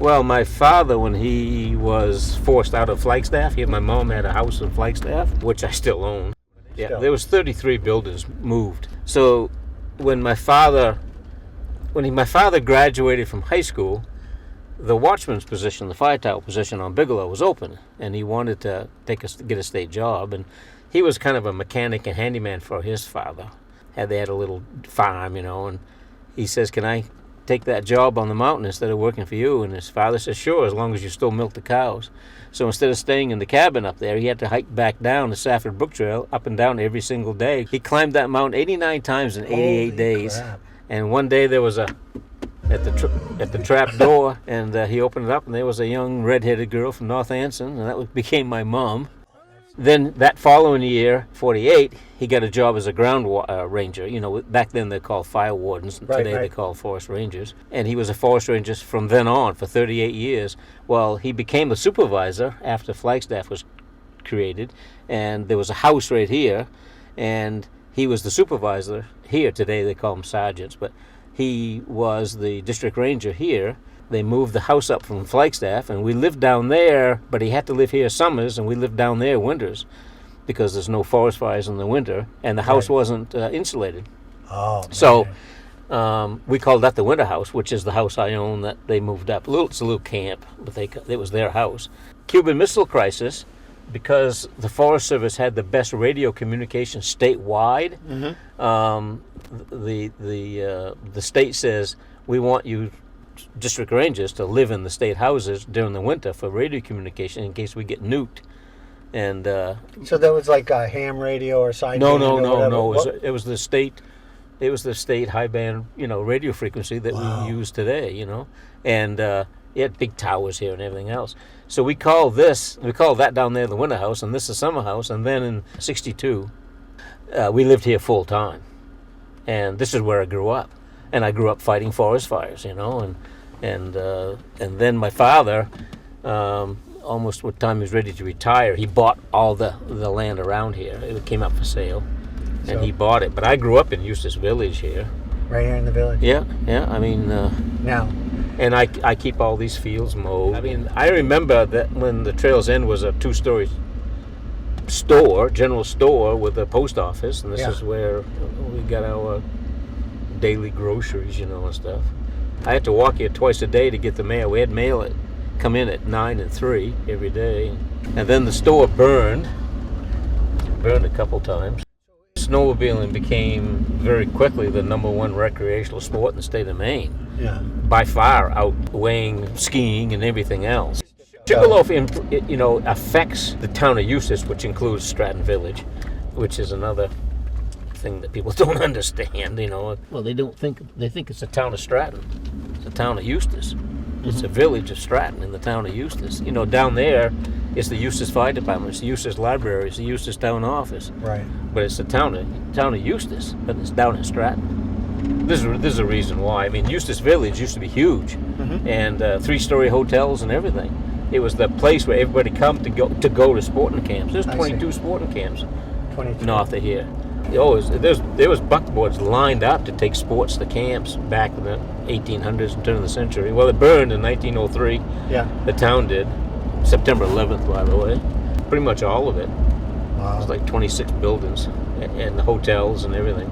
Well, my father, when he was forced out of Flagstaff, my mom had a house in Flagstaff, which I still own. Yeah, there was 33 buildings moved. So when my father graduated from high school, the watchman's position, the fire tower position on Bigelow was open, and he wanted to get a state job, and he was kind of a mechanic and handyman for his father. They had a little farm, and he says, "Can I take that job on the mountain instead of working for you?" And his father says, "Sure, as long as you still milk the cows." So instead of staying in the cabin up there, he had to hike back down the Safford Brook Trail, up and down every single day. He climbed that mountain 89 times in 88 days. Crap. And one day there was at the trap door, and he opened it up, and there was a young red-headed girl from North Anson, and that became my mom. Then that following year, 48, he got a job as a ground ranger. Back then they called fire wardens, and today they call forest rangers. And he was a forest ranger from then on for 38 years. Well, he became the supervisor after Flagstaff was created, and there was a house right here, and he was the supervisor here. Today they call them sergeants, but he was the district ranger here. They moved the house up from Flagstaff, and we lived down there, but he had to live here summers, and we lived down there winters because there's no forest fires in the winter, and the house wasn't insulated. Oh, man. So we called that the winter house, which is the house I own that they moved up. It's a little camp, but it was their house. Cuban Missile Crisis, because the Forest Service had the best radio communication statewide. The state says, "We want you district rangers to live in the state houses during the winter for radio communication in case we get nuked." And so that was like a ham radio or sideband? No. It was the state high band, radio frequency that we use today, and it had big towers here and everything else. So we call that down there the winter house, and this is summer house. And then in '62, we lived here full time, and this is where I grew up. And I grew up fighting forest fires, and then my father, almost what time he was ready to retire, he bought all the land around here. It came up for sale, and he bought it. But I grew up in Eustis Village here. Right here in the village? Yeah. I mean, now. And I keep all these fields mowed. I mean, I remember that when the Trails End was a 2-story general store with a post office, and this is where we got our daily groceries, and stuff. I had to walk here twice a day to get the mail. We had mail come in at 9 and 3 every day. And then the store burned a couple times. Snowmobiling became very quickly the #1 recreational sport in the state of Maine. Yeah. By far outweighing skiing and everything else. Sugarloaf, affects the town of Eustis, which includes Stratton Village, which is another thing that people don't understand, Well, they think it's the town of Stratton. It's the town of Eustis. It's a village of Stratton in the town of Eustis. Down there, it's the Eustis Fire Department, it's the Eustis Library, it's the Eustis Town Office. Right. But it's the town of Eustis, but it's down in Stratton. There's a reason why. I mean, Eustis Village used to be huge, and 3-story hotels and everything. It was the place where everybody come to go to sporting camps. There's 22 sporting camps north of here. There was buckboards lined up to take sports to camps back in the 1800s and turn of the century. Well, it burned in 1903. Yeah. The town did. September 11th, by the way. Pretty much all of it. Wow. It was like 26 buildings and the hotels and everything.